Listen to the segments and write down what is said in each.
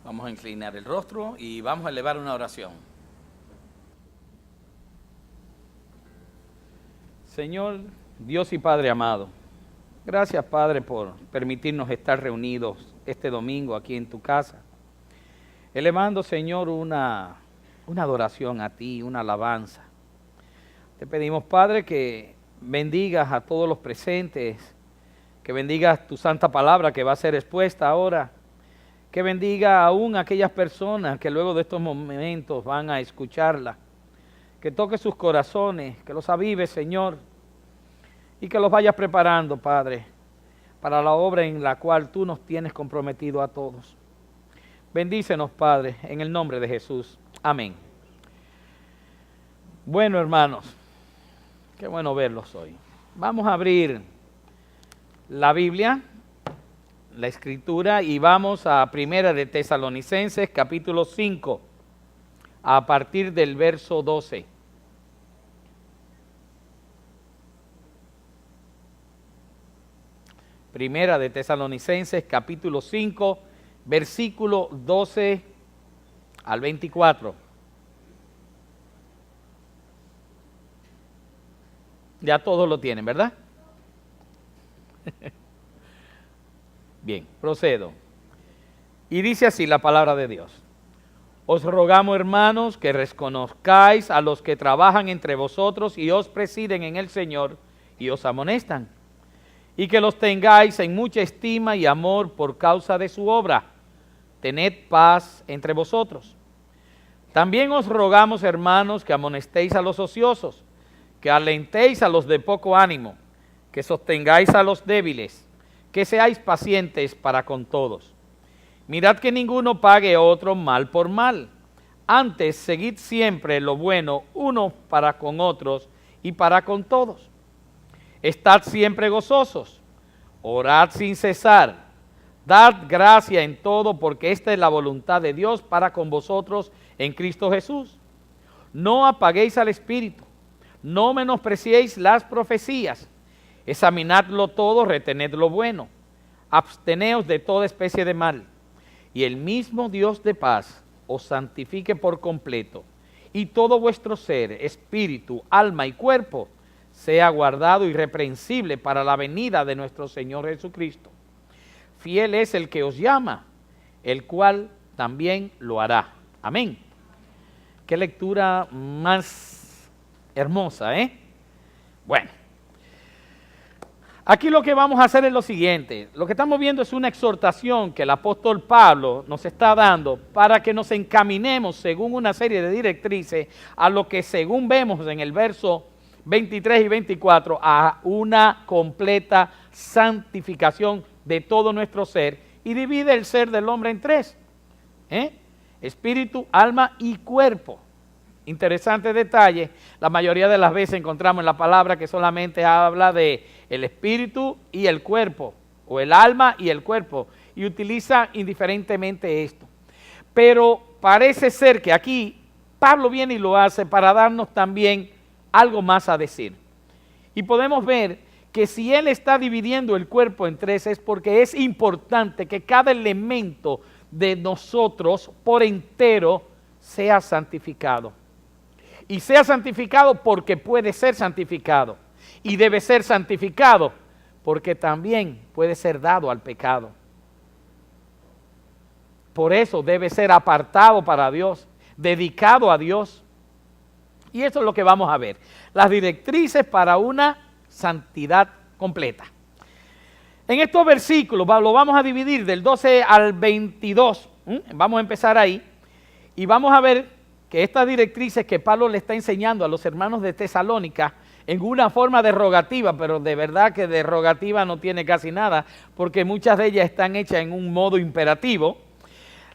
Vamos a inclinar el rostro y vamos a elevar una oración. Señor, Dios y Padre amado, gracias Padre por permitirnos estar reunidos este domingo aquí en tu casa, elevando Señor una adoración a ti, una alabanza. Te pedimos Padre que bendigas a todos los presentes, que bendigas tu santa palabra que va a ser expuesta ahora, que bendiga aún a aquellas personas que luego de estos momentos van a escucharla, que toque sus corazones, que los avive, Señor, y que los vayas preparando, Padre, para la obra en la cual tú nos tienes comprometido a todos. Bendícenos, Padre, en el nombre de Jesús. Amén. Bueno, hermanos, qué bueno verlos hoy. Vamos a abrir la Biblia, la Escritura, y vamos a Primera de Tesalonicenses, capítulo 5, a partir del verso 12. Primera de Tesalonicenses, capítulo 5, versículo 12 al 24. Ya todos lo tienen, ¿verdad? Bien, procedo. Y dice así la palabra de Dios. Os rogamos, hermanos, que reconozcáis a los que trabajan entre vosotros y os presiden en el Señor y os amonestan, y que los tengáis en mucha estima y amor por causa de su obra. Tened paz entre vosotros. También os rogamos, hermanos, que amonestéis a los ociosos, que alentéis a los de poco ánimo, que sostengáis a los débiles, que seáis pacientes para con todos. Mirad que ninguno pague a otro mal por mal. Antes, seguid siempre lo bueno unos para con otros y para con todos. Estad siempre gozosos, orad sin cesar, dad gracia en todo, porque esta es la voluntad de Dios para con vosotros en Cristo Jesús. No apaguéis al Espíritu, no menospreciéis las profecías, examinadlo todo, retened lo bueno, absteneos de toda especie de mal, y el mismo Dios de paz os santifique por completo, y todo vuestro ser, espíritu, alma y cuerpo, sea guardado irreprensible para la venida de nuestro Señor Jesucristo. Fiel es el que os llama, el cual también lo hará. Amén. Qué lectura más hermosa, ¿eh? Bueno, aquí lo que vamos a hacer es lo siguiente. Lo que estamos viendo es una exhortación que el apóstol Pablo nos está dando para que nos encaminemos según una serie de directrices a lo que, según vemos en el verso 23 y 24, a una completa santificación de todo nuestro ser, y divide el ser del hombre en tres, espíritu, alma y cuerpo. Interesante detalle, la mayoría de las veces encontramos en la palabra que solamente habla de el espíritu y el cuerpo, o el alma y el cuerpo, y utiliza indiferentemente esto. Pero parece ser que aquí Pablo viene y lo hace para darnos también algo más a decir. Y podemos ver que si él está dividiendo el cuerpo en tres es porque es importante que cada elemento de nosotros por entero sea santificado. Y sea santificado porque puede ser santificado. Y debe ser santificado porque también puede ser dado al pecado. Por eso debe ser apartado para Dios, dedicado a Dios. Y eso es lo que vamos a ver. Las directrices para una santidad completa. En estos versículos lo vamos a dividir del 12 al 22. Vamos a empezar ahí. Y vamos a ver que estas directrices que Pablo le está enseñando a los hermanos de Tesalónica en una forma derogativa, pero de verdad que derogativa no tiene casi nada, porque muchas de ellas están hechas en un modo imperativo,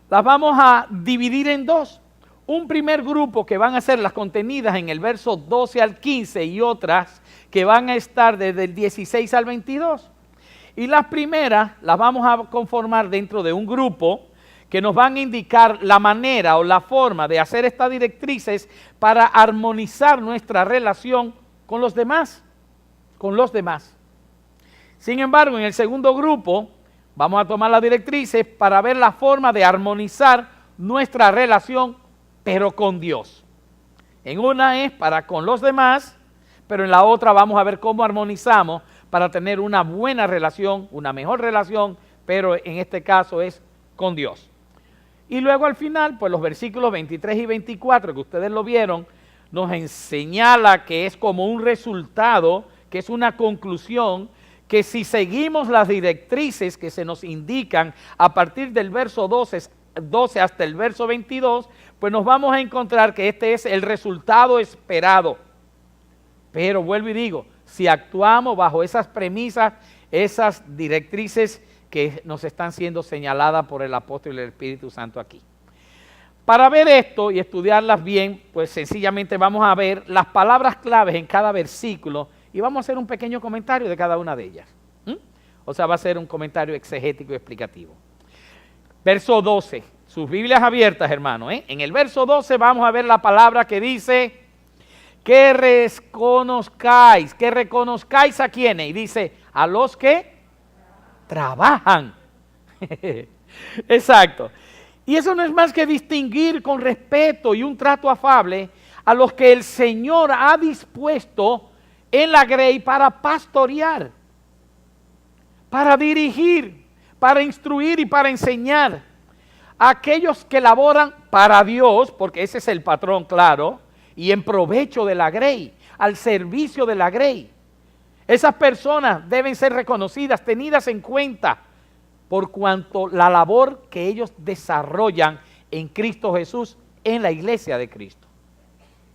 las vamos a dividir en dos. Un primer grupo que van a ser las contenidas en el verso 12 al 15 y otras que van a estar desde el 16 al 22. Y las primeras las vamos a conformar dentro de un grupo que nos van a indicar la manera o la forma de hacer estas directrices para armonizar nuestra relación con los demás. Sin embargo, en el segundo grupo vamos a tomar las directrices para ver la forma de armonizar nuestra relación, pero con Dios. En una es para con los demás, pero en la otra vamos a ver cómo armonizamos para tener una buena relación, una mejor relación, pero en este caso es con Dios. Y luego al final, pues los versículos 23 y 24, que ustedes lo vieron, nos señala que es como un resultado, que es una conclusión, que si seguimos las directrices que se nos indican a partir del verso 12 hasta el verso 22, pues nos vamos a encontrar que este es el resultado esperado. Pero vuelvo y digo, si actuamos bajo esas premisas, esas directrices que nos están siendo señaladas por el apóstol y el Espíritu Santo aquí. Para ver esto y estudiarlas bien, pues sencillamente vamos a ver las palabras claves en cada versículo y vamos a hacer un pequeño comentario de cada una de ellas. O sea, va a ser un comentario exegético y explicativo. Verso 12, sus Biblias abiertas, hermano. En el verso 12 vamos a ver la palabra que dice, que reconozcáis a quiénes. Y dice, a los que trabajan. Exacto. Y eso no es más que distinguir con respeto y un trato afable a los que el Señor ha dispuesto en la grey para pastorear, para dirigir, para instruir y para enseñar a aquellos que laboran para Dios, porque ese es el patrón claro, y en provecho de la grey, al servicio de la grey. Esas personas deben ser reconocidas, tenidas en cuenta, por cuanto la labor que ellos desarrollan en Cristo Jesús, en la iglesia de Cristo.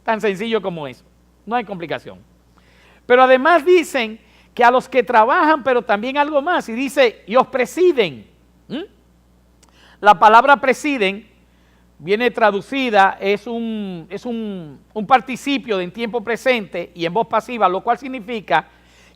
Tan sencillo como eso, no hay complicación. Pero además dicen que a los que trabajan, pero también algo más, y dice, y os presiden. La palabra presiden viene traducida, es un participio de en tiempo presente y en voz pasiva, lo cual significa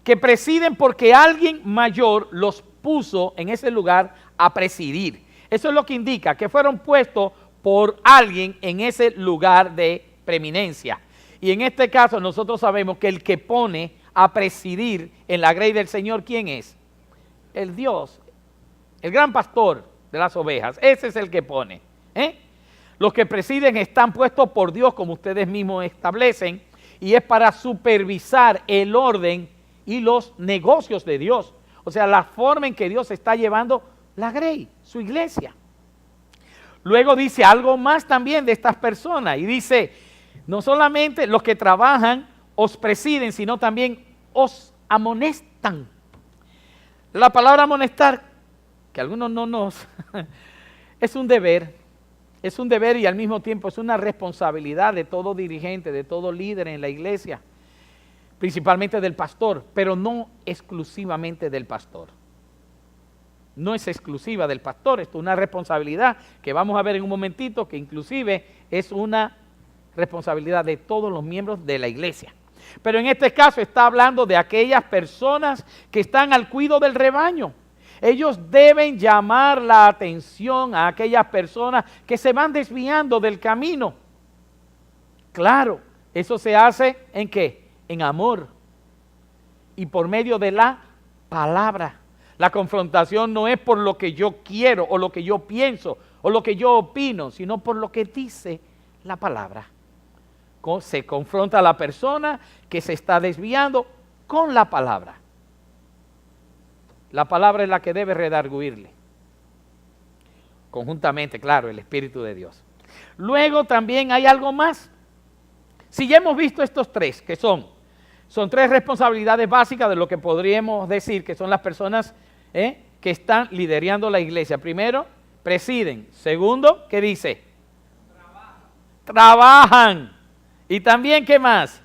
que presiden porque alguien mayor los puso en ese lugar a presidir. Eso es lo que indica que fueron puestos por alguien en ese lugar de preeminencia. Y en este caso nosotros sabemos que el que pone a presidir en la grey del Señor, ¿quién es? El Dios, el gran pastor de las ovejas. Ese es el que pone. Los que presiden están puestos por Dios, como ustedes mismos establecen, y es para supervisar el orden y los negocios de Dios. O sea, la forma en que Dios está llevando la grey, su iglesia. Luego dice algo más también de estas personas, y dice, no solamente los que trabajan os presiden, sino también os amonestan. La palabra amonestar, que algunos no nos, es un deber y al mismo tiempo es una responsabilidad de todo dirigente, de todo líder en la iglesia, principalmente del pastor, pero no exclusivamente del pastor. No es exclusiva del pastor, esto es una responsabilidad que vamos a ver en un momentito, que inclusive es una responsabilidad de todos los miembros de la iglesia. Pero en este caso está hablando de aquellas personas que están al cuidado del rebaño. Ellos deben llamar la atención a aquellas personas que se van desviando del camino. Claro, eso se hace ¿en qué? En amor y por medio de la palabra. La confrontación no es por lo que yo quiero o lo que yo pienso o lo que yo opino, sino por lo que dice la palabra. Se confronta a la persona que se está desviando con la palabra. La palabra es la que debe redarguirle. Conjuntamente, claro, el Espíritu de Dios. Luego también hay algo más. Si ya hemos visto estos tres, que son tres responsabilidades básicas de lo que podríamos decir que son las personas que están liderando la iglesia. Primero, presiden. Segundo, ¿qué dice? Trabajan. Y también, ¿qué más?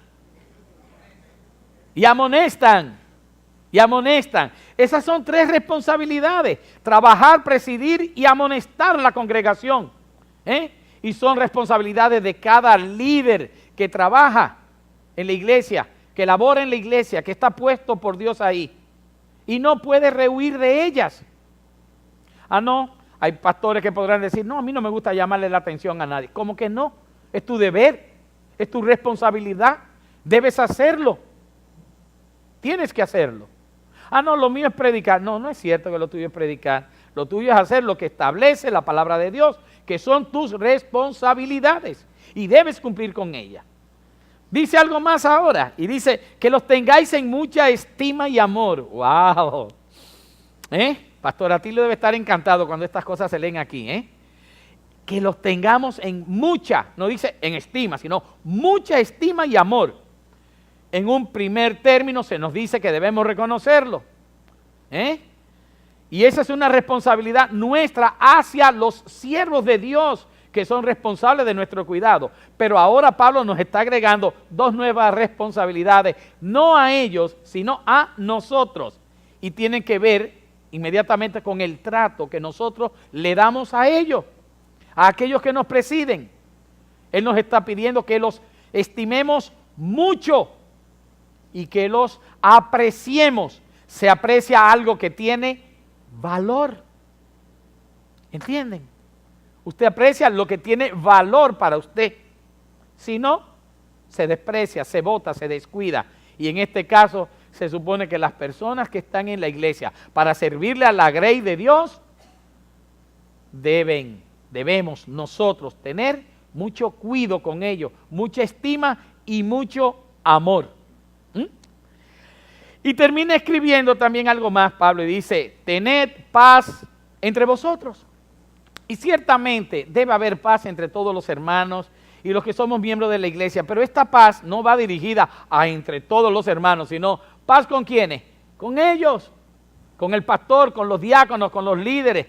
Y amonestan. Y amonestan. Esas son tres responsabilidades. Trabajar, presidir y amonestar la congregación. Y son responsabilidades de cada líder que trabaja en la iglesia, que labora en la iglesia, que está puesto por Dios ahí. Y no puede rehuir de ellas. No, hay pastores que podrán decir, no, a mí no me gusta llamarle la atención a nadie. ¿Cómo que no? Es tu deber, es tu responsabilidad, debes hacerlo. Tienes que hacerlo. Ah, no, lo mío es predicar. No, no es cierto que lo tuyo es predicar. Lo tuyo es hacer lo que establece la palabra de Dios, que son tus responsabilidades y debes cumplir con ellas. Dice algo más ahora y dice que los tengáis en mucha estima y amor. ¡Wow! Pastor Atilio debe estar encantado cuando estas cosas se leen aquí. Que los tengamos en mucha, no dice en estima, sino mucha estima y amor. En un primer término se nos dice que debemos reconocerlo. Y esa es una responsabilidad nuestra hacia los siervos de Dios que son responsables de nuestro cuidado. Pero ahora Pablo nos está agregando dos nuevas responsabilidades, no a ellos, sino a nosotros. Y tienen que ver inmediatamente con el trato que nosotros le damos a ellos, a aquellos que nos presiden. Él nos está pidiendo que los estimemos mucho y que los apreciemos. Se aprecia algo que tiene valor. ¿Entienden? Usted aprecia lo que tiene valor para usted. Si no, se desprecia, se bota, se descuida. Y en este caso, se supone que las personas que están en la iglesia para servirle a la grey de Dios, debemos nosotros tener mucho cuidado con ellos, mucha estima y mucho amor. Y termina escribiendo también algo más, Pablo, y dice, tened paz entre vosotros. Y ciertamente debe haber paz entre todos los hermanos y los que somos miembros de la iglesia, pero esta paz no va dirigida a entre todos los hermanos, sino paz con ¿quiénes? Con ellos, con el pastor, con los diáconos, con los líderes,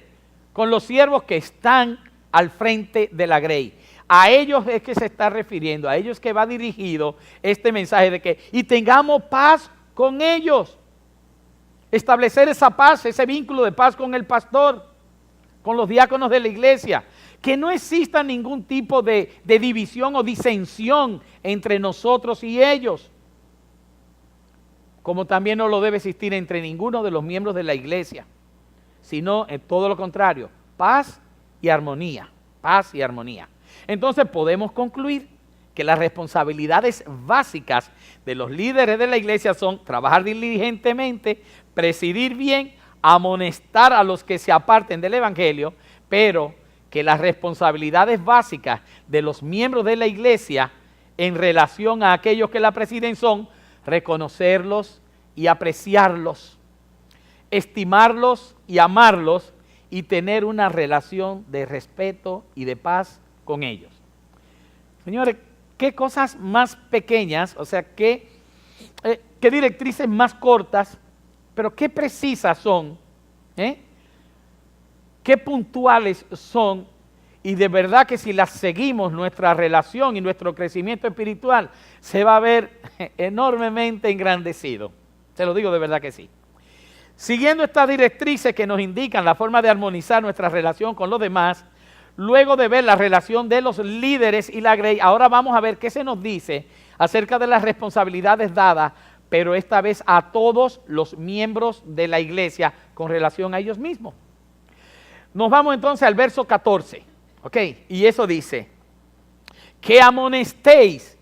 con los siervos que están al frente de la grey. A ellos es que se está refiriendo, a ellos que va dirigido este mensaje de que y tengamos paz con ellos. Establecer esa paz, ese vínculo de paz con el pastor, con los diáconos de la iglesia. Que no exista ningún tipo de división o disensión entre nosotros y ellos. Como también no lo debe existir entre ninguno de los miembros de la iglesia, sino en todo lo contrario, paz y armonía, paz y armonía. Entonces podemos concluir que las responsabilidades básicas de los líderes de la iglesia son trabajar diligentemente, presidir bien, amonestar a los que se aparten del evangelio, pero que las responsabilidades básicas de los miembros de la iglesia en relación a aquellos que la presiden son reconocerlos y apreciarlos, estimarlos y amarlos y tener una relación de respeto y de paz con ellos. Señores, qué cosas más pequeñas, o sea, qué directrices más cortas, pero qué precisas son, qué puntuales son, y de verdad que si las seguimos, nuestra relación y nuestro crecimiento espiritual se va a ver enormemente engrandecido. Se lo digo de verdad que sí. Siguiendo estas directrices que nos indican la forma de armonizar nuestra relación con los demás, luego de ver la relación de los líderes y la grey, ahora vamos a ver qué se nos dice acerca de las responsabilidades dadas, pero esta vez a todos los miembros de la iglesia con relación a ellos mismos. Nos vamos entonces al verso 14, ¿ok? Y eso dice, que amonestéis.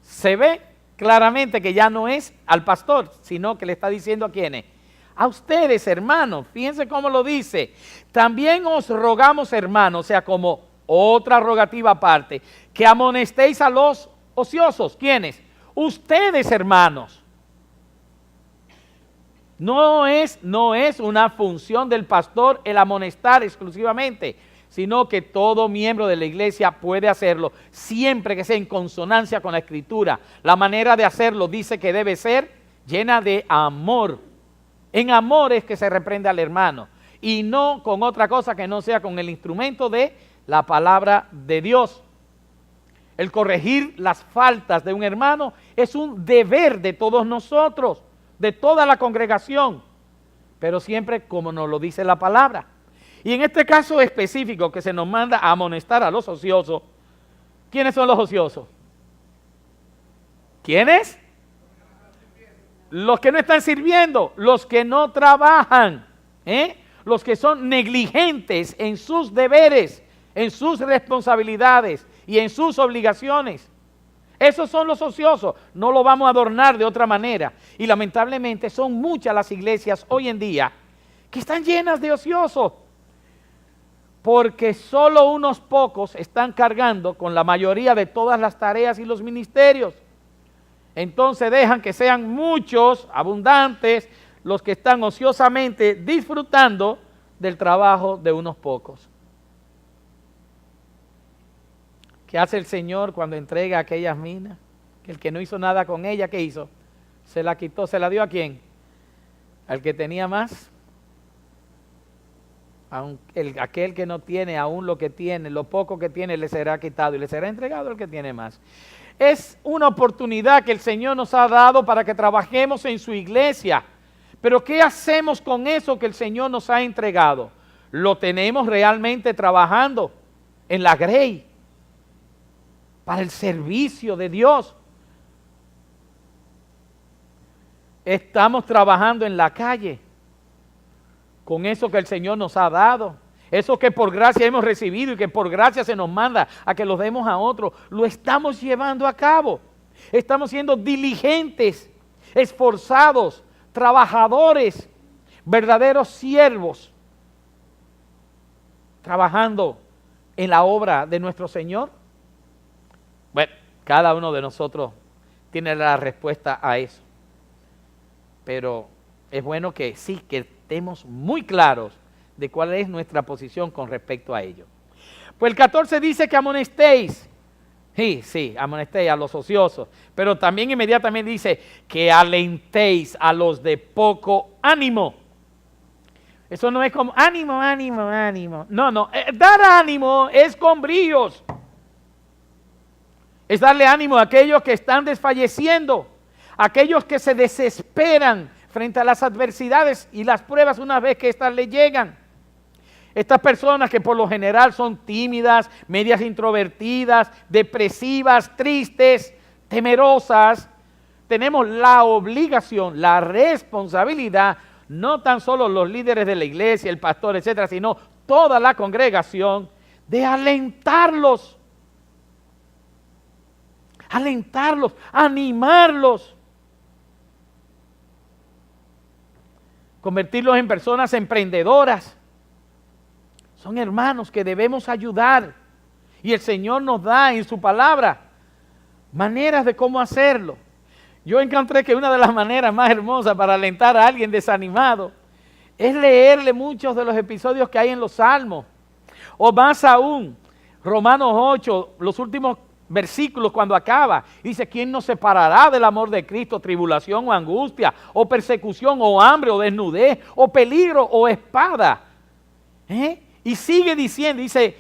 Se ve claramente que ya no es al pastor, sino que le está diciendo a quiénes. A ustedes, hermanos, fíjense cómo lo dice. También os rogamos, hermanos, o sea, como otra rogativa aparte, que amonestéis a los ociosos. ¿Quiénes? Ustedes, hermanos. No es una función del pastor el amonestar exclusivamente, sino que todo miembro de la iglesia puede hacerlo, siempre que sea en consonancia con la Escritura. La manera de hacerlo dice que debe ser llena de amor. En amor es que se reprende al hermano y no con otra cosa que no sea con el instrumento de la palabra de Dios. El corregir las faltas de un hermano es un deber de todos nosotros, de toda la congregación, pero siempre como nos lo dice la palabra. Y en este caso específico que se nos manda a amonestar a los ociosos, ¿quiénes son los ociosos? ¿Quiénes? Los que no están sirviendo, los que no trabajan, los que son negligentes en sus deberes, en sus responsabilidades y en sus obligaciones. Esos son los ociosos, no lo vamos a adornar de otra manera. Y lamentablemente son muchas las iglesias hoy en día que están llenas de ociosos, porque solo unos pocos están cargando con la mayoría de todas las tareas y los ministerios. Entonces dejan que sean muchos, abundantes, los que están ociosamente disfrutando del trabajo de unos pocos. ¿Qué hace el Señor cuando entrega aquellas minas? Que el que no hizo nada con ella, ¿qué hizo? Se la quitó. ¿Se la dio a quién? Al que tenía más. Aquel que no tiene, aún lo que tiene, lo poco que tiene, le será quitado y le será entregado al que tiene más. Es una oportunidad que el Señor nos ha dado para que trabajemos en su iglesia. Pero ¿qué hacemos con eso que el Señor nos ha entregado? ¿Lo tenemos realmente trabajando en la grey para el servicio de Dios? ¿Estamos trabajando en la calle con eso que el Señor nos ha dado? Eso que por gracia hemos recibido y que por gracia se nos manda a que lo demos a otros, ¿lo estamos llevando a cabo? Estamos siendo diligentes, esforzados, trabajadores, verdaderos siervos, trabajando en la obra de nuestro Señor. Bueno, cada uno de nosotros tiene la respuesta a eso, pero es bueno que sí, que estemos muy claros de cuál es nuestra posición con respecto a ello. Pues el 14 dice que amonestéis. Sí, amonestéis a los ociosos, pero también inmediatamente dice que alentéis a los de poco ánimo. Eso no es como ánimo. No, dar ánimo es con bríos. Es darle ánimo a aquellos que están desfalleciendo, a aquellos que se desesperan frente a las adversidades y las pruebas una vez que éstas le llegan. Estas personas que por lo general son tímidas, medias introvertidas, depresivas, tristes, temerosas, tenemos la obligación, la responsabilidad, no tan solo los líderes de la iglesia, el pastor, etcétera, sino toda la congregación, de alentarlos, animarlos, convertirlos en personas emprendedoras. Son hermanos que debemos ayudar y el Señor nos da en su palabra maneras de cómo hacerlo. Yo encontré que una de las maneras más hermosas para alentar a alguien desanimado es leerle muchos de los episodios que hay en los Salmos, o más aún, Romanos 8, los últimos versículos cuando acaba, dice: ¿quién nos separará del amor de Cristo? Tribulación o angustia, o persecución, o hambre, o desnudez, o peligro, o espada. Y sigue diciendo, dice,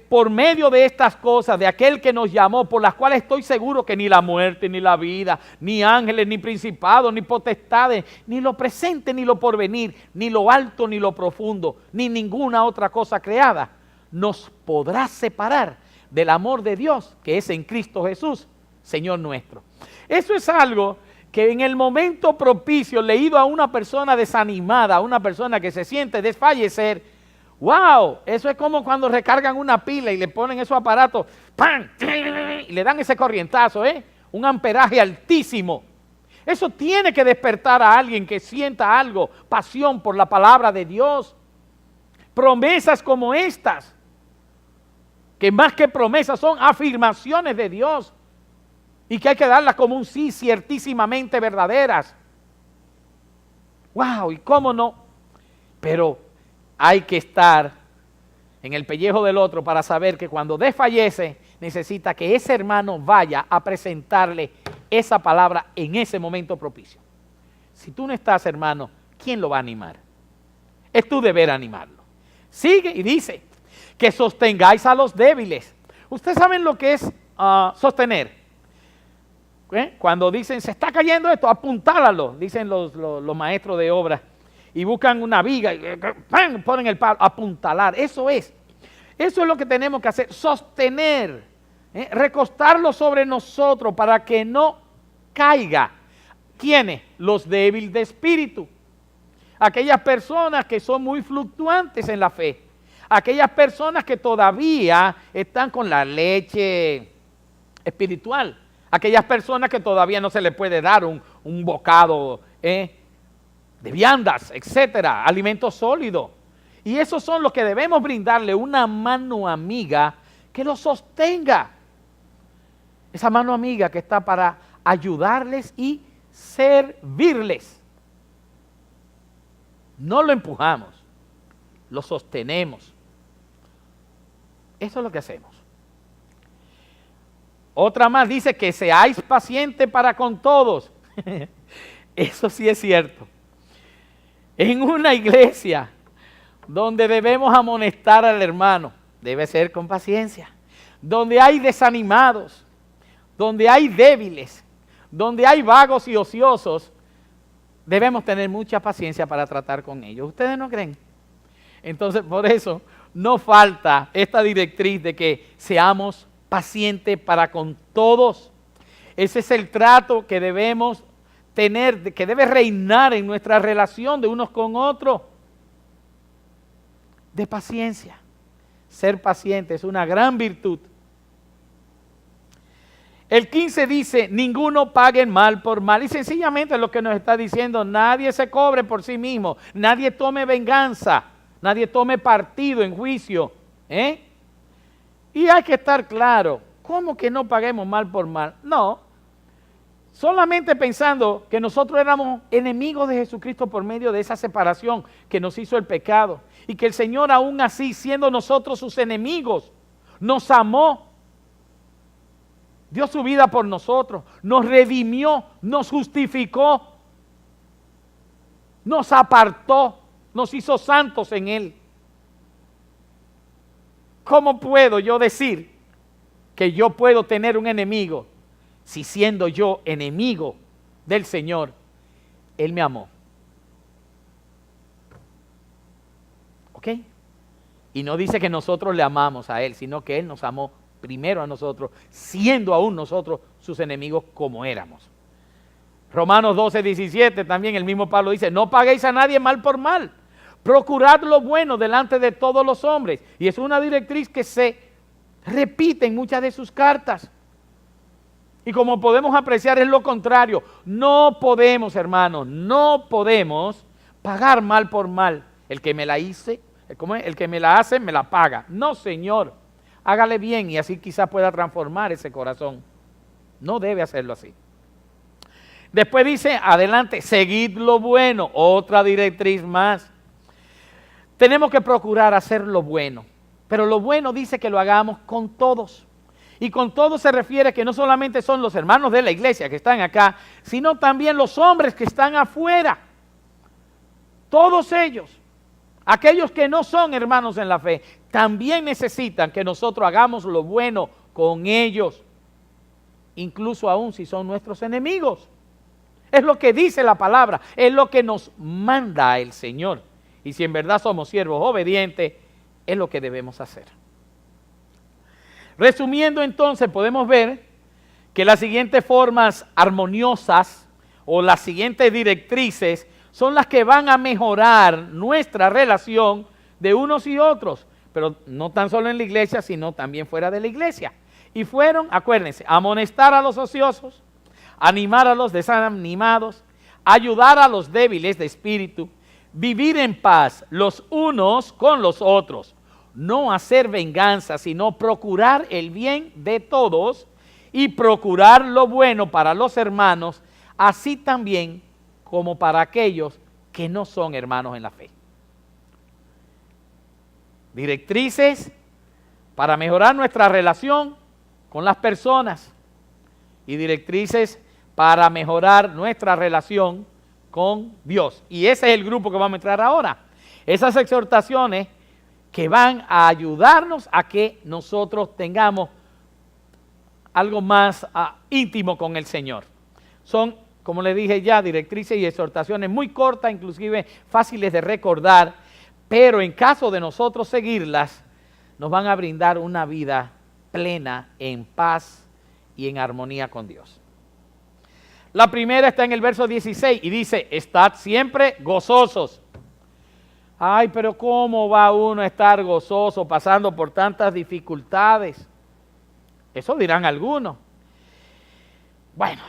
por medio de estas cosas, de aquel que nos llamó, por las cuales estoy seguro que ni la muerte, ni la vida, ni ángeles, ni principados, ni potestades, ni lo presente, ni lo porvenir, ni lo alto, ni lo profundo, ni ninguna otra cosa creada, nos podrá separar del amor de Dios, que es en Cristo Jesús, Señor nuestro. Eso es algo que en el momento propicio, leído a una persona desanimada, a una persona que se siente desfallecer, ¡wow! Eso es como cuando recargan una pila y le ponen esos aparatos, ¡pam! Y le dan ese corrientazo, un amperaje altísimo. Eso tiene que despertar a alguien que sienta algo, pasión por la palabra de Dios. Promesas como estas, que más que promesas son afirmaciones de Dios y que hay que darlas como un sí ciertísimamente verdaderas. ¡Wow! ¿Y cómo no? Pero hay que estar en el pellejo del otro para saber que cuando desfallece necesita que ese hermano vaya a presentarle esa palabra en ese momento propicio. Si tú no estás, hermano, ¿quién lo va a animar? Es tu deber animarlo. Sigue y dice que sostengáis a los débiles. Ustedes saben lo que es sostener. Cuando dicen se está cayendo esto, apuntálalo, dicen los maestros de obra. Y buscan una viga y ¡pam! Ponen el palo, apuntalar. Eso es lo que tenemos que hacer, sostener, recostarlo sobre nosotros para que no caiga. ¿Quiénes? Los débiles de espíritu. Aquellas personas que son muy fluctuantes en la fe. Aquellas personas que todavía están con la leche espiritual. aquellas personas que todavía no se les puede dar un bocado de viandas, etcétera, alimentos sólidos. Y esos son los que debemos brindarle una mano amiga que los sostenga. Esa mano amiga que está para ayudarles y servirles. No lo empujamos, lo sostenemos. Eso es lo que hacemos. Otra más dice que seáis pacientes para con todos. Eso sí es cierto. En una iglesia donde debemos amonestar al hermano, debe ser con paciencia. Donde hay desanimados, donde hay débiles, donde hay vagos y ociosos, debemos tener mucha paciencia para tratar con ellos. ¿Ustedes no creen? Entonces, por eso no falta esta directriz de que seamos pacientes para con todos. Ese es el trato que debemos tener, que debe reinar en nuestra relación de unos con otros. De paciencia. Ser paciente es una gran virtud. El 15 dice, ninguno pague mal por mal. Y sencillamente lo que nos está diciendo, nadie se cobre por sí mismo, nadie tome venganza, nadie tome partido en juicio. Y hay que estar claro, ¿cómo que no paguemos mal por mal? No, solamente pensando que nosotros éramos enemigos de Jesucristo por medio de esa separación que nos hizo el pecado. Y que el Señor aún así, siendo nosotros sus enemigos, nos amó. Dio su vida por nosotros, nos redimió, nos justificó, nos apartó, nos hizo santos en Él. ¿Cómo puedo yo decir que yo puedo tener un enemigo si siendo yo enemigo del Señor, Él me amó? ¿Ok? Y no dice que nosotros le amamos a Él, sino que Él nos amó primero a nosotros, siendo aún nosotros sus enemigos como éramos. Romanos 12:17 también el mismo Pablo dice, no paguéis a nadie mal por mal, procurad lo bueno delante de todos los hombres. Y es una directriz que se repite en muchas de sus cartas. Y como podemos apreciar es lo contrario. No podemos, hermanos, no podemos pagar mal por mal. El que me la hice, el que me la hace, me la paga. No, Señor. Hágale bien y así quizás pueda transformar ese corazón. No debe hacerlo así. Después dice, adelante, seguid lo bueno. Otra directriz más. Tenemos que procurar hacer lo bueno. Pero lo bueno dice que lo hagamos con todos. Y con todos se refiere que no solamente son los hermanos de la iglesia que están acá, sino también los hombres que están afuera. Todos ellos. Aquellos que no son hermanos en la fe, también necesitan que nosotros hagamos lo bueno con ellos, incluso aún si son nuestros enemigos. Es lo que dice la palabra, es lo que nos manda el Señor. Y si en verdad somos siervos obedientes, es lo que debemos hacer. Resumiendo entonces, podemos ver que las siguientes formas armoniosas o las siguientes directrices son las que van a mejorar nuestra relación de unos y otros, pero no tan solo en la iglesia, sino también fuera de la iglesia. Y fueron, acuérdense, amonestar a los ociosos, animar a los desanimados, ayudar a los débiles de espíritu, vivir en paz los unos con los otros, no hacer venganza, sino procurar el bien de todos y procurar lo bueno para los hermanos, así también como para aquellos que no son hermanos en la fe. Directrices para mejorar nuestra relación con las personas y directrices para mejorar nuestra relación con Dios. Y ese es el grupo que vamos a entrar ahora. Esas exhortaciones que van a ayudarnos a que nosotros tengamos algo más íntimo con el Señor. Son, como les dije ya, directrices y exhortaciones muy cortas, inclusive fáciles de recordar, pero en caso de nosotros seguirlas, nos van a brindar una vida plena en paz y en armonía con Dios. La primera está en el verso 16 y dice, estad siempre gozosos. Ay, pero ¿cómo va uno a estar gozoso pasando por tantas dificultades? Eso dirán algunos. Bueno,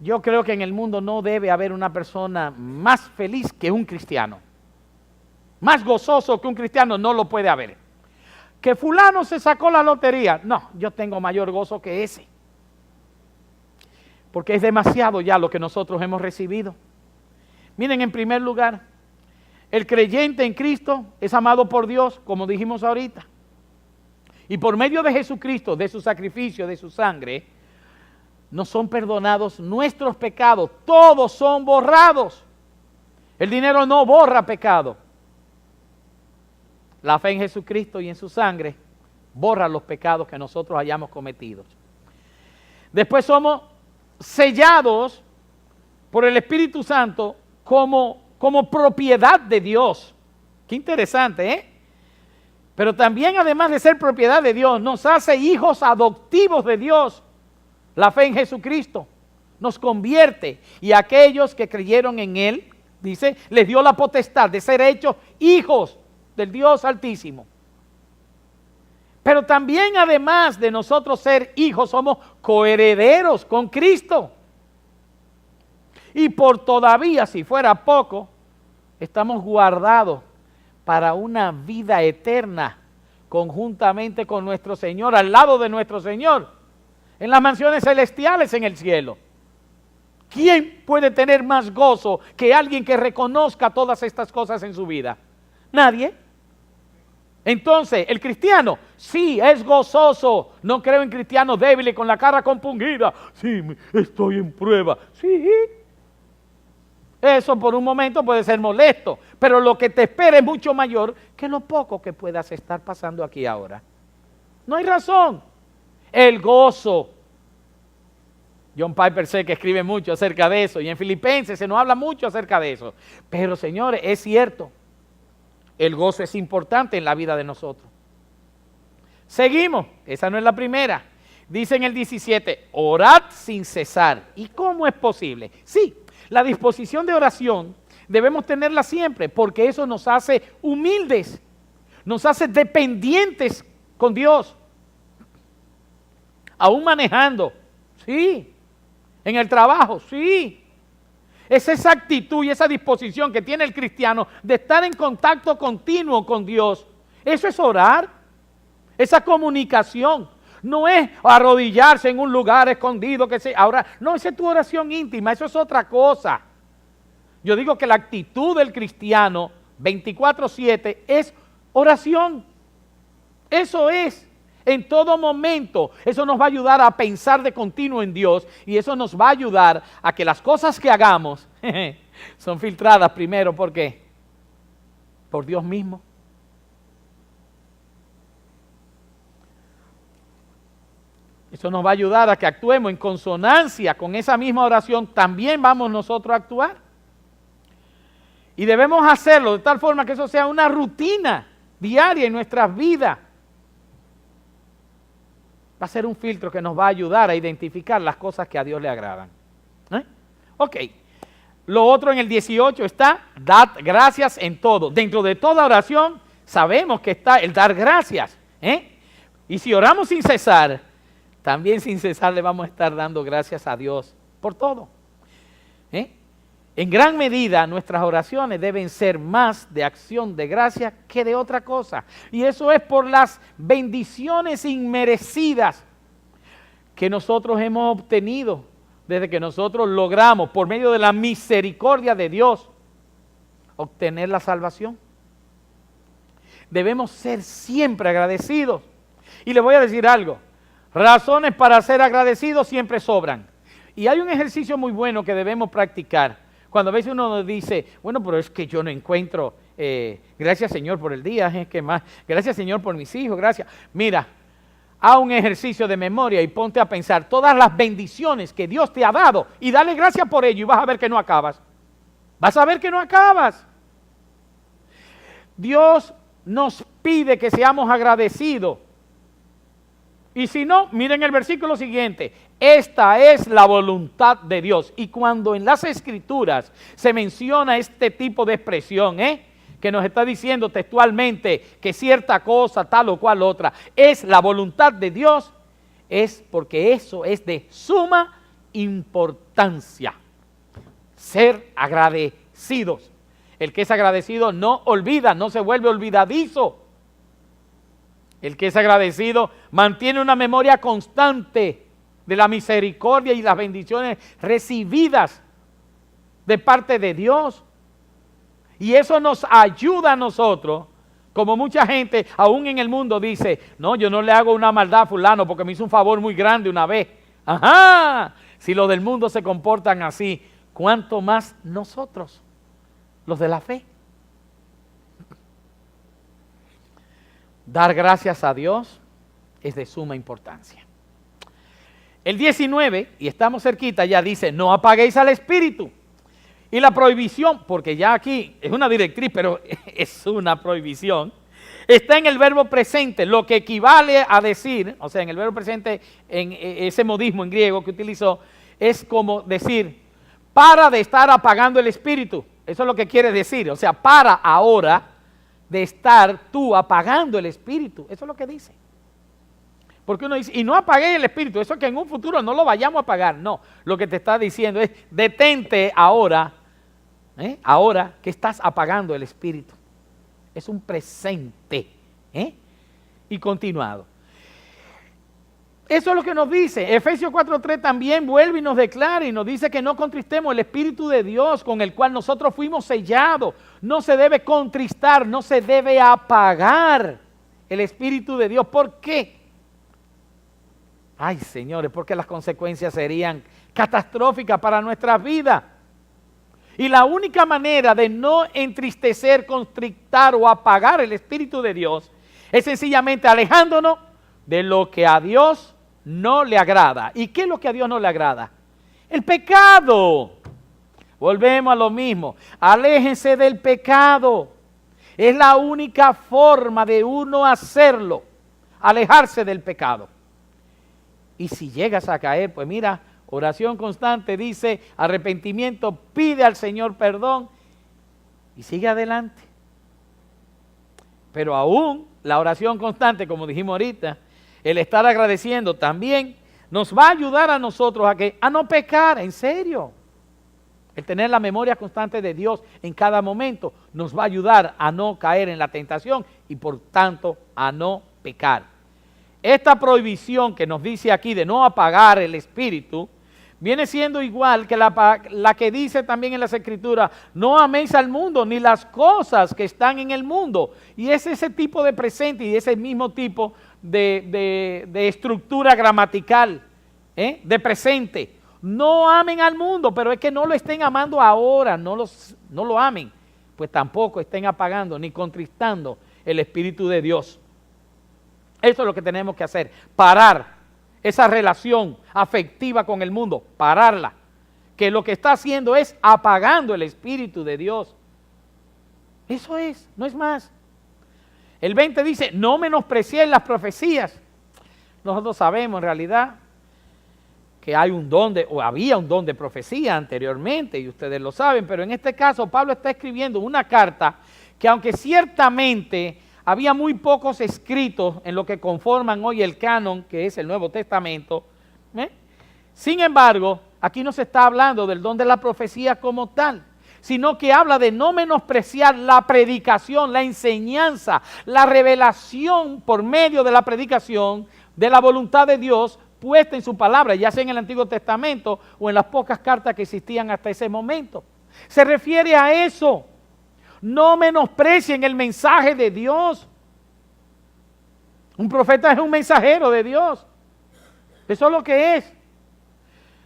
yo creo que en el mundo no debe haber una persona más feliz que un cristiano. Más gozoso que un cristiano no lo puede haber. Que fulano se sacó la lotería. No, yo tengo mayor gozo que ese. Porque es demasiado ya lo que nosotros hemos recibido. Miren, en primer lugar, el creyente en Cristo es amado por Dios, como dijimos ahorita. Y por medio de Jesucristo, de su sacrificio, de su sangre, nos son perdonados nuestros pecados. Todos son borrados. El dinero no borra pecado. La fe en Jesucristo y en su sangre borra los pecados que nosotros hayamos cometido. Después somos sellados por el Espíritu Santo como propiedad de Dios. Qué interesante, ¿eh? Pero también, además de ser propiedad de Dios, nos hace hijos adoptivos de Dios. La fe en Jesucristo nos convierte, y aquellos que creyeron en Él, dice, les dio la potestad de ser hechos hijos del Dios Altísimo. Pero también, además de nosotros ser hijos, somos coherederos con Cristo. Y por todavía, si fuera poco, estamos guardados para una vida eterna conjuntamente con nuestro Señor, al lado de nuestro Señor, en las mansiones celestiales en el cielo. ¿Quién puede tener más gozo que alguien que reconozca todas estas cosas en su vida? Nadie. Entonces, el cristiano sí es gozoso. No creo en cristianos débiles con la cara compungida. Sí, estoy en prueba. Sí. Eso por un momento puede ser molesto, pero lo que te espera es mucho mayor que lo poco que puedas estar pasando aquí ahora. No hay razón. El gozo. John Piper sé que escribe mucho acerca de eso, y en Filipenses se nos habla mucho acerca de eso. Pero señores, es cierto, el gozo es importante en la vida de nosotros. Seguimos, esa no es la primera. Dice en el 17, orad sin cesar. ¿Y cómo es posible? Sí, la disposición de oración debemos tenerla siempre, porque eso nos hace humildes, nos hace dependientes con Dios. Aún manejando, sí. En el trabajo, sí. Es esa actitud y esa disposición que tiene el cristiano de estar en contacto continuo con Dios. Eso es orar. Esa comunicación. No es arrodillarse en un lugar escondido que se ahora. No, esa es tu oración íntima, eso es otra cosa. Yo digo que la actitud del cristiano 24/7 es oración. Eso es. En todo momento, eso nos va a ayudar a pensar de continuo en Dios, y eso nos va a ayudar a que las cosas que hagamos son filtradas primero, ¿por qué? Por Dios mismo. Eso nos va a ayudar a que actuemos en consonancia con esa misma oración, también vamos nosotros a actuar. Y debemos hacerlo de tal forma que eso sea una rutina diaria en nuestras vidas. Va a ser un filtro que nos va a ayudar a identificar las cosas que a Dios le agradan. Ok. Lo otro en el 18 está, dad gracias en todo. Dentro de toda oración sabemos que está el dar gracias. Y si oramos sin cesar, también sin cesar le vamos a estar dando gracias a Dios por todo. En gran medida nuestras oraciones deben ser más de acción de gracia que de otra cosa. Y eso es por las bendiciones inmerecidas que nosotros hemos obtenido desde que nosotros logramos, por medio de la misericordia de Dios, obtener la salvación. Debemos ser siempre agradecidos. Y les voy a decir algo, razones para ser agradecidos siempre sobran. Y hay un ejercicio muy bueno que debemos practicar. Cuando a veces uno nos dice, bueno, pero es que yo no encuentro, gracias Señor por el día, es que más, gracias Señor por mis hijos, gracias. Mira, haz un ejercicio de memoria y ponte a pensar todas las bendiciones que Dios te ha dado y dale gracias por ello y vas a ver que no acabas. Vas a ver que no acabas. Dios nos pide que seamos agradecidos. Y si no, miren el versículo siguiente. Esta es la voluntad de Dios. Y cuando en las Escrituras se menciona este tipo de expresión, que nos está diciendo textualmente que cierta cosa, tal o cual otra, es la voluntad de Dios, es porque eso es de suma importancia. Ser agradecidos. El que es agradecido no olvida, no se vuelve olvidadizo. El que es agradecido mantiene una memoria constante de la misericordia y las bendiciones recibidas de parte de Dios. Y eso nos ayuda a nosotros, como mucha gente aún en el mundo dice, no, yo no le hago una maldad a fulano porque me hizo un favor muy grande una vez. Ajá, si los del mundo se comportan así, ¿cuánto más nosotros, los de la fe? Dar gracias a Dios es de suma importancia. El 19, y estamos cerquita, ya dice, no apaguéis al espíritu. Y la prohibición, porque ya aquí es una directriz, pero es una prohibición, está en el verbo presente, lo que equivale a decir, o sea, en el verbo presente, en ese modismo en griego que utilizó, es como decir, para de estar apagando el espíritu. Eso es lo que quiere decir, o sea, para ahora de estar tú apagando el espíritu. Eso es lo que dice. Porque uno dice, y no apagué el espíritu, eso es que en un futuro no lo vayamos a apagar. No, lo que te está diciendo es, detente ahora, ahora que estás apagando el espíritu. Es un presente, y continuado. Eso es lo que nos dice. Efesios 4:3 también vuelve y nos declara y nos dice que no contristemos el Espíritu de Dios con el cual nosotros fuimos sellados. No se debe contristar, no se debe apagar el Espíritu de Dios. ¿Por qué? Ay, señores, porque las consecuencias serían catastróficas para nuestras vidas. Y la única manera de no entristecer, constrictar o apagar el Espíritu de Dios es sencillamente alejándonos de lo que a Dios no le agrada. ¿Y qué es lo que a Dios no le agrada? El pecado. Volvemos a lo mismo. Aléjense del pecado. Es la única forma de uno hacerlo. Alejarse del pecado. Y si llegas a caer, pues mira, oración constante dice, arrepentimiento, pide al Señor perdón y sigue adelante. Pero aún la oración constante, como dijimos ahorita, el estar agradeciendo también nos va a ayudar a nosotros a no pecar, en serio. El tener la memoria constante de Dios en cada momento nos va a ayudar a no caer en la tentación y por tanto a no pecar. Esta prohibición que nos dice aquí de no apagar el espíritu viene siendo igual que la que dice también en las Escrituras, no améis al mundo ni las cosas que están en el mundo. Y es ese tipo de presente y ese mismo tipo de estructura gramatical, de presente. No amen al mundo, pero es que no lo estén amando ahora, no lo amen, pues tampoco estén apagando ni contristando el Espíritu de Dios. Eso es lo que tenemos que hacer, parar esa relación afectiva con el mundo, pararla, que lo que está haciendo es apagando el Espíritu de Dios. Eso es, no es más. El 20 dice, no menospreciéis las profecías. Nosotros sabemos en realidad que hay un don o había un don de profecía anteriormente, y ustedes lo saben, pero en este caso Pablo está escribiendo una carta que aunque ciertamente había muy pocos escritos en lo que conforman hoy el canon, que es el Nuevo Testamento. Sin embargo, aquí no se está hablando del don de la profecía como tal, sino que habla de no menospreciar la predicación, la enseñanza, la revelación por medio de la predicación de la voluntad de Dios puesta en su palabra, ya sea en el Antiguo Testamento o en las pocas cartas que existían hasta ese momento. Se refiere a eso. No menosprecien el mensaje de Dios. Un profeta es un mensajero de Dios. Eso es lo que es.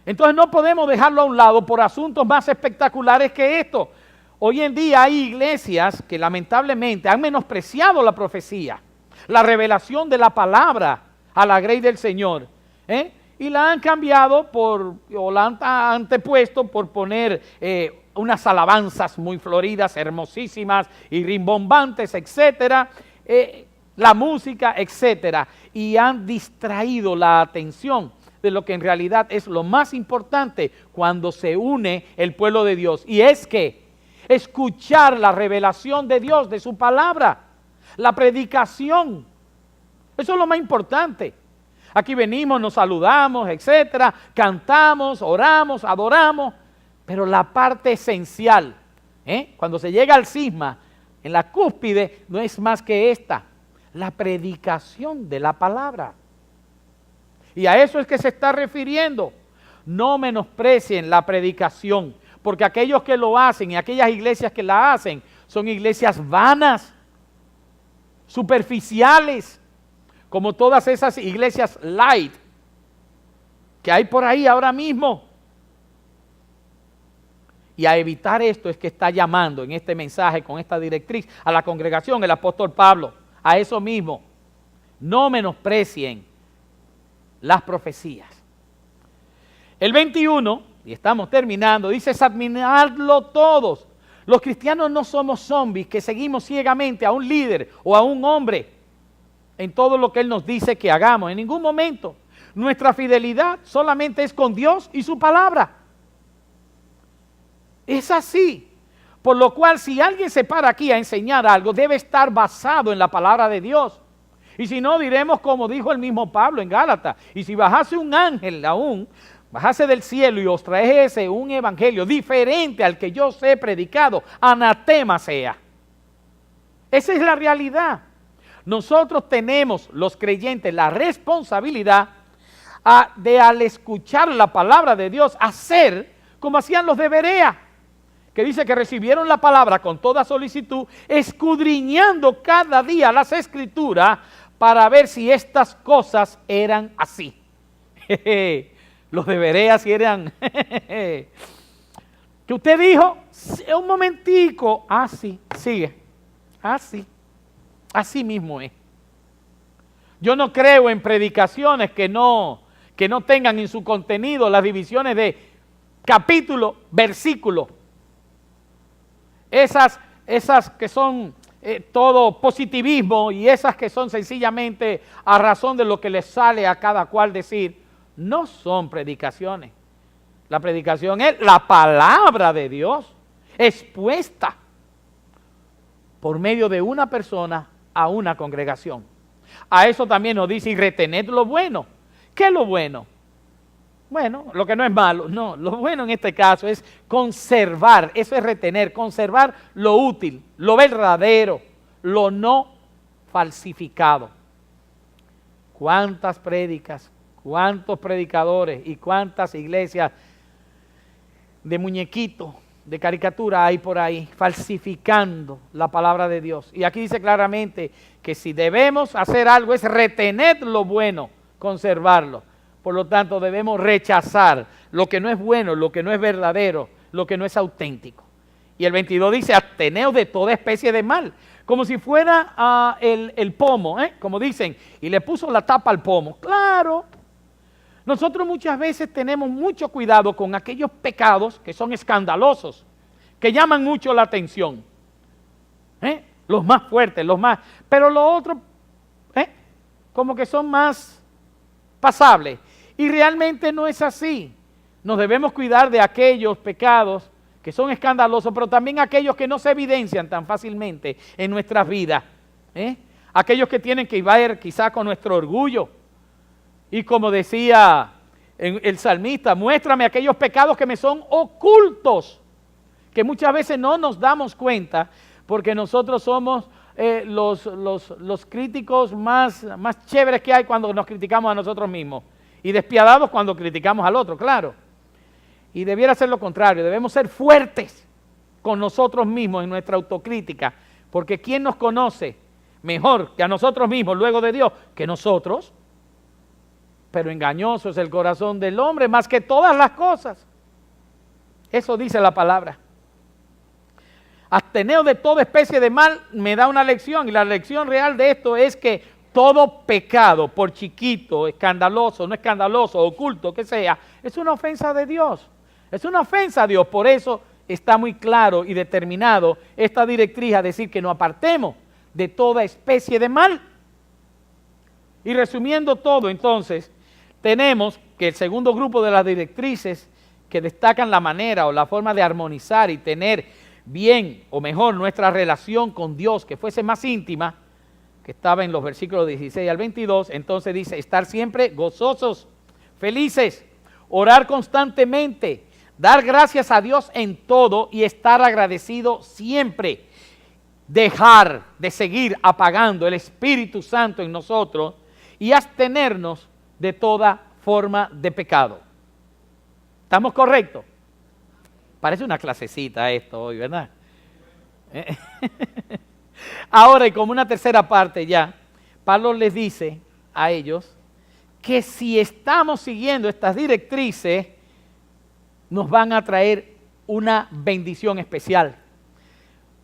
Entonces no podemos dejarlo a un lado por asuntos más espectaculares que esto. Hoy en día hay iglesias que lamentablemente han menospreciado la profecía, la revelación de la palabra a la grey del Señor, y la han cambiado o la han antepuesto por poner unas alabanzas muy floridas, hermosísimas y rimbombantes, etcétera, la música, etcétera, y han distraído la atención de lo que en realidad es lo más importante cuando se une el pueblo de Dios, y es que escuchar la revelación de Dios, de su palabra, la predicación. Eso es lo más importante. Aquí venimos, nos saludamos, etcétera, cantamos, oramos, adoramos, pero la parte esencial, cuando se llega al cisma, en la cúspide, no es más que esta, la predicación de la palabra. Y a eso es que se está refiriendo. No menosprecien la predicación, porque aquellos que lo hacen y aquellas iglesias que la hacen son iglesias vanas, superficiales, como todas esas iglesias light que hay por ahí ahora mismo. Y a evitar esto es que está llamando en este mensaje, con esta directriz, a la congregación el apóstol Pablo, a eso mismo. No menosprecien las profecías. El 21, y estamos terminando, dice: examinadlo todos. Los cristianos no somos zombies que seguimos ciegamente a un líder o a un hombre en todo lo que él nos dice que hagamos. En ningún momento. Nuestra fidelidad solamente es con Dios y su palabra. Es así. Por lo cual, si alguien se para aquí a enseñar algo, debe estar basado en la palabra de Dios. Y si no, diremos como dijo el mismo Pablo en Gálatas: y si bajase un ángel aún, bajase del cielo y os trajese un evangelio diferente al que yo os he predicado, anatema sea. Esa es la realidad. Nosotros tenemos, los creyentes, la responsabilidad de, al escuchar la palabra de Dios, hacer como hacían los de Berea, que dice que recibieron la palabra con toda solicitud, escudriñando cada día las escrituras para ver si estas cosas eran así. Los de Berea si eran que usted dijo un momentico, sí, sigue, así mismo es. Yo no creo en predicaciones que no tengan en su contenido las divisiones de capítulo, versículo. Esas que son todo positivismo, y esas que son sencillamente a razón de lo que les sale a cada cual decir, no son predicaciones. La predicación es la palabra de Dios expuesta por medio de una persona a una congregación. A eso también nos dice: y retened lo bueno. ¿Qué es lo bueno? Bueno, lo que no es malo. No, lo bueno en este caso es conservar. Eso es retener, conservar lo útil, lo verdadero, lo no falsificado. ¿Cuántas prédicas, cuántos predicadores y cuántas iglesias de muñequito, de caricatura hay por ahí, falsificando la palabra de Dios? Y aquí dice claramente que si debemos hacer algo es retener lo bueno, conservarlo. Por lo tanto, debemos rechazar lo que no es bueno, lo que no es verdadero, lo que no es auténtico. Y el 22 dice: absteneos de toda especie de mal. Como si fuera el pomo, como dicen, y le puso la tapa al pomo. Claro, nosotros muchas veces tenemos mucho cuidado con aquellos pecados que son escandalosos, que llaman mucho la atención. Los más fuertes, pero los otros, como que son más pasables. Y realmente no es así. Nos debemos cuidar de aquellos pecados que son escandalosos, pero también aquellos que no se evidencian tan fácilmente en nuestras vidas. Aquellos que tienen que ver quizá con nuestro orgullo. Y como decía el salmista: muéstrame aquellos pecados que me son ocultos, que muchas veces no nos damos cuenta, porque nosotros somos los críticos más chéveres que hay cuando nos criticamos a nosotros mismos, y despiadados cuando criticamos al otro, claro. Y debiera ser lo contrario, debemos ser fuertes con nosotros mismos en nuestra autocrítica, porque ¿quién nos conoce mejor que a nosotros mismos, luego de Dios, que nosotros? Pero engañoso es el corazón del hombre más que todas las cosas. Eso dice la palabra. Absteneos de toda especie de mal me da una lección, y la lección real de esto es que todo pecado, por chiquito, escandaloso, no escandaloso, oculto, que sea, es una ofensa de Dios. Es una ofensa a Dios. Por eso está muy claro y determinado esta directriz a decir que nos apartemos de toda especie de mal. Y resumiendo todo, entonces, tenemos que el segundo grupo de las directrices que destacan la manera o la forma de armonizar y tener bien o mejor nuestra relación con Dios, que fuese más íntima, que estaba en los versículos 16 al 22, entonces dice, estar siempre gozosos, felices, orar constantemente, dar gracias a Dios en todo y estar agradecido siempre. Dejar de seguir apagando el Espíritu Santo en nosotros y abstenernos de toda forma de pecado. ¿Estamos correctos? Parece una clasecita esto hoy, ¿verdad? Ahora, y como una tercera parte ya, Pablo les dice a ellos que si estamos siguiendo estas directrices, nos van a traer una bendición especial.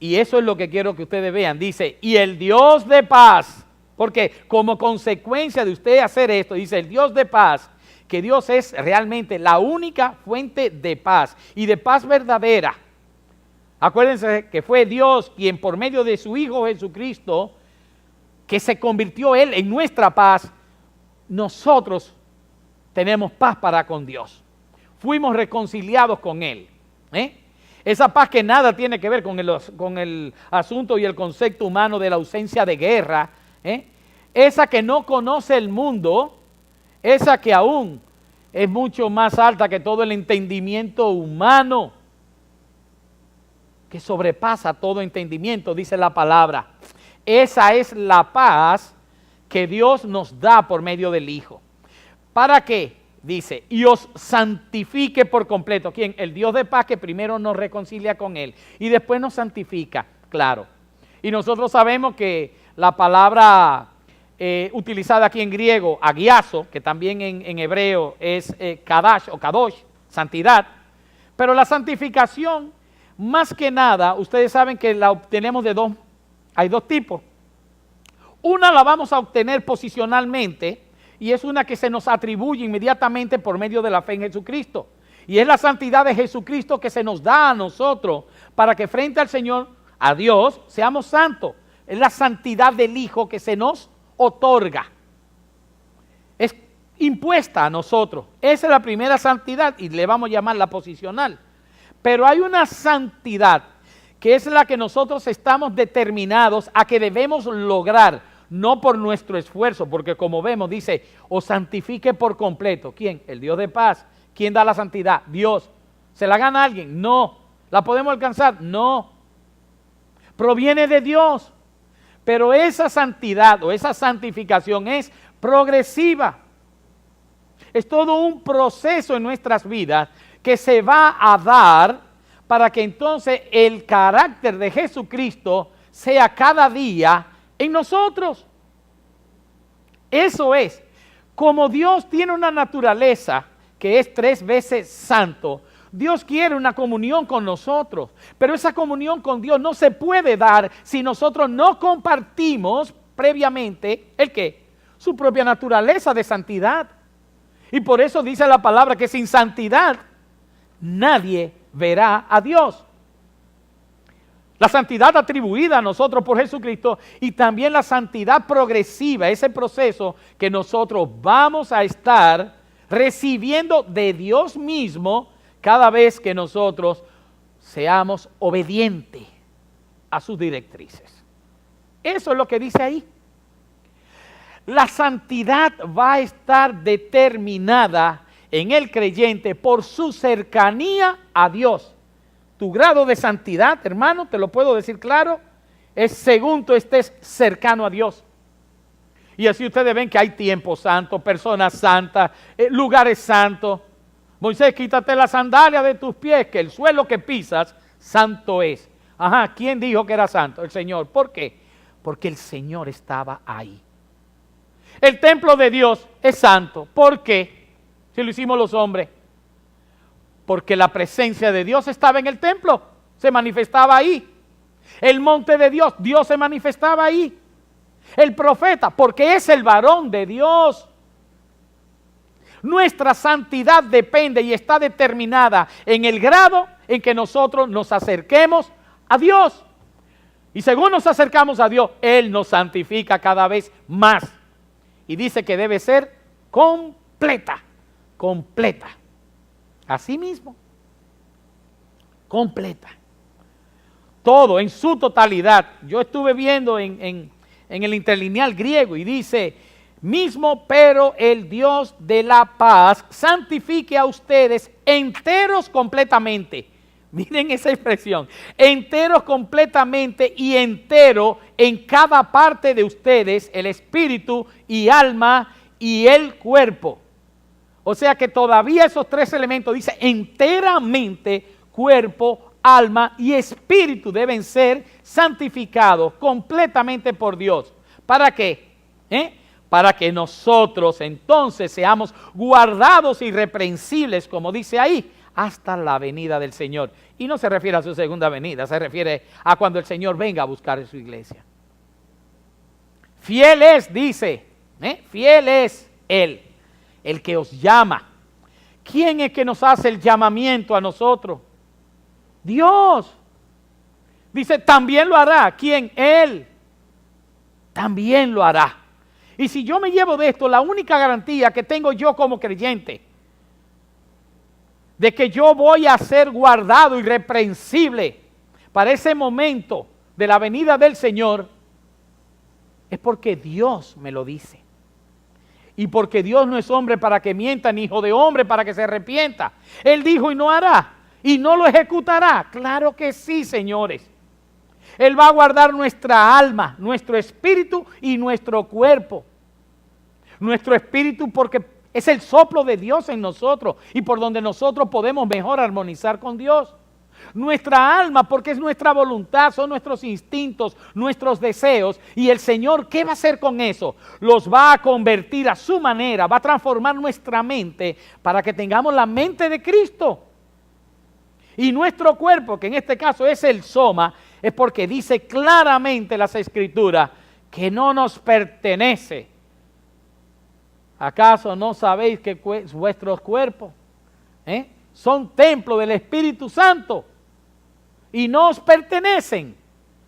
Y eso es lo que quiero que ustedes vean. Dice, y el Dios de paz, porque como consecuencia de usted hacer esto, dice el Dios de paz, que Dios es realmente la única fuente de paz y de paz verdadera. Acuérdense que fue Dios quien por medio de su Hijo Jesucristo, que se convirtió Él en nuestra paz, nosotros tenemos paz para con Dios. Fuimos reconciliados con Él. Esa paz que nada tiene que ver con el asunto y el concepto humano de la ausencia de guerra. Esa que no conoce el mundo, esa que aún es mucho más alta que todo el entendimiento humano, que sobrepasa todo entendimiento, dice la palabra. Esa es la paz que Dios nos da por medio del Hijo. ¿Para qué? Dice, y os santifique por completo. ¿Quién? El Dios de paz que primero nos reconcilia con Él y después nos santifica, claro. Y nosotros sabemos que la palabra utilizada aquí en griego, agiazo, que también en hebreo es kadash o kadosh, santidad. Pero la santificación, más que nada, ustedes saben que la obtenemos hay dos tipos. Una la vamos a obtener posicionalmente y es una que se nos atribuye inmediatamente por medio de la fe en Jesucristo. Y es la santidad de Jesucristo que se nos da a nosotros para que frente al Señor, a Dios, seamos santos. Es la santidad del Hijo que se nos otorga. Es impuesta a nosotros. Esa es la primera santidad y le vamos a llamar la posicional. Pero hay una santidad que es la que nosotros estamos determinados a que debemos lograr, no por nuestro esfuerzo, porque como vemos dice, os santifique por completo. ¿Quién? El Dios de paz. ¿Quién da la santidad? Dios. ¿Se la gana alguien? No. ¿La podemos alcanzar? No. Proviene de Dios. Pero esa santidad o esa santificación es progresiva. Es todo un proceso en nuestras vidas que se va a dar para que entonces el carácter de Jesucristo sea cada día en nosotros. Eso es, como Dios tiene una naturaleza que es 3 veces santo, Dios quiere una comunión con nosotros, pero esa comunión con Dios no se puede dar si nosotros no compartimos previamente, ¿el qué? Su propia naturaleza de santidad. Y por eso dice la palabra que sin santidad nadie verá a Dios. La santidad atribuida a nosotros por Jesucristo y también la santidad progresiva, ese proceso que nosotros vamos a estar recibiendo de Dios mismo cada vez que nosotros seamos obedientes a sus directrices. Eso es lo que dice ahí. La santidad va a estar determinada en el creyente por su cercanía a Dios. Tu grado de santidad, hermano, te lo puedo decir claro, es según tú estés cercano a Dios. Y así ustedes ven que hay tiempo santo, personas santas, lugares santos. Moisés, quítate la sandalia de tus pies, que el suelo que pisas, santo es. Ajá, ¿quién dijo que era santo? El Señor. ¿Por qué? Porque el Señor estaba ahí. El templo de Dios es santo. ¿Por qué? Si lo hicimos los hombres. Porque la presencia de Dios estaba en el templo, se manifestaba ahí. El monte de Dios, Dios se manifestaba ahí. El profeta, porque es el varón de Dios. Nuestra santidad depende y está determinada en el grado en que nosotros nos acerquemos a Dios. Y según nos acercamos a Dios, Él nos santifica cada vez más. Y dice que debe ser completa, completa. Así mismo, completa. Todo en su totalidad. Yo estuve viendo en en el interlineal griego y dice, mismo pero el Dios de la paz santifique a ustedes enteros completamente. Miren esa expresión, enteros completamente y entero en cada parte de ustedes, el espíritu y alma y el cuerpo. O sea que todavía esos tres elementos, dice enteramente, cuerpo, alma y espíritu deben ser santificados completamente por Dios. ¿Para qué? Para que nosotros entonces seamos guardados irreprensibles, como dice ahí, hasta la venida del Señor. Y no se refiere a su segunda venida, se refiere a cuando el Señor venga a buscar su iglesia. Fiel es, dice, fiel es Él, el que os llama. ¿Quién es que nos hace el llamamiento a nosotros? Dios. Dice, también lo hará. ¿Quién? Él. También lo hará. Y si yo me llevo de esto, la única garantía que tengo yo como creyente, de que yo voy a ser guardado irreprensible para ese momento de la venida del Señor, es porque Dios me lo dice. Y porque Dios no es hombre para que mienta, ni hijo de hombre para que se arrepienta. Él dijo y no hará, y no lo ejecutará. Claro que sí, señores. Él va a guardar nuestra alma, nuestro espíritu y nuestro cuerpo. Nuestro espíritu porque es el soplo de Dios en nosotros y por donde nosotros podemos mejor armonizar con Dios. Nuestra alma porque es nuestra voluntad, son nuestros instintos, nuestros deseos. Y el Señor, ¿qué va a hacer con eso? Los va a convertir a su manera, va a transformar nuestra mente para que tengamos la mente de Cristo. Y nuestro cuerpo, que en este caso es el soma, es porque dice claramente las Escrituras que no nos pertenece. ¿Acaso no sabéis que vuestros cuerpos son templo del Espíritu Santo y no os pertenecen?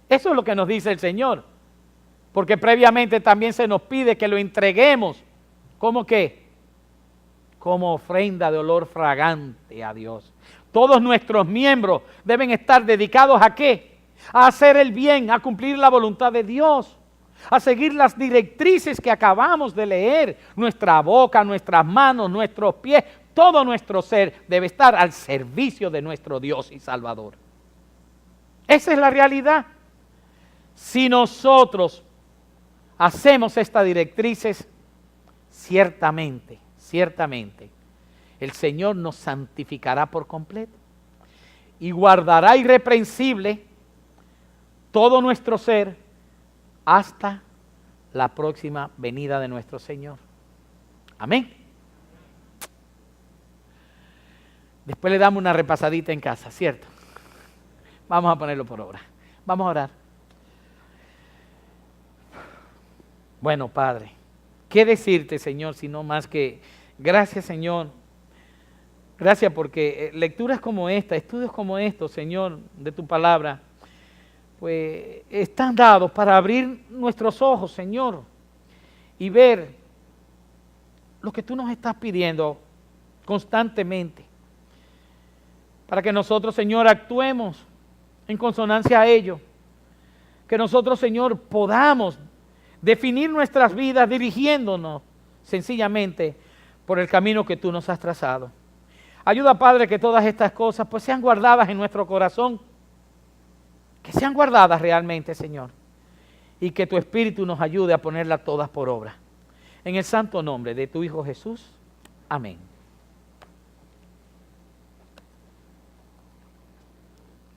Eso es lo que nos dice el Señor. Porque previamente también se nos pide que lo entreguemos. ¿Cómo qué? Como ofrenda de olor fragante a Dios. Todos nuestros miembros deben estar dedicados ¿a qué? A hacer el bien, a cumplir la voluntad de Dios, a seguir las directrices que acabamos de leer. Nuestra boca, nuestras manos, nuestros pies, todo nuestro ser debe estar al servicio de nuestro Dios y Salvador. Esa es la realidad. Si nosotros hacemos estas directrices, ciertamente, el Señor nos santificará por completo y guardará irreprensible todo nuestro ser hasta la próxima venida de nuestro Señor. Amén. Después le damos una repasadita en casa, ¿cierto? Vamos a ponerlo por obra. Vamos a orar. Bueno, Padre, ¿qué decirte, Señor, sino más que gracias, Señor? Gracias porque lecturas como esta, estudios como estos, Señor, de tu palabra, pues están dados para abrir nuestros ojos, Señor, y ver lo que tú nos estás pidiendo constantemente, para que nosotros, Señor, actuemos en consonancia a ello, que nosotros, Señor, podamos definir nuestras vidas dirigiéndonos sencillamente por el camino que tú nos has trazado. Ayuda, Padre, que todas estas cosas pues sean guardadas en nuestro corazón, que sean guardadas realmente, Señor, y que tu Espíritu nos ayude a ponerlas todas por obra. En el santo nombre de tu Hijo Jesús. Amén.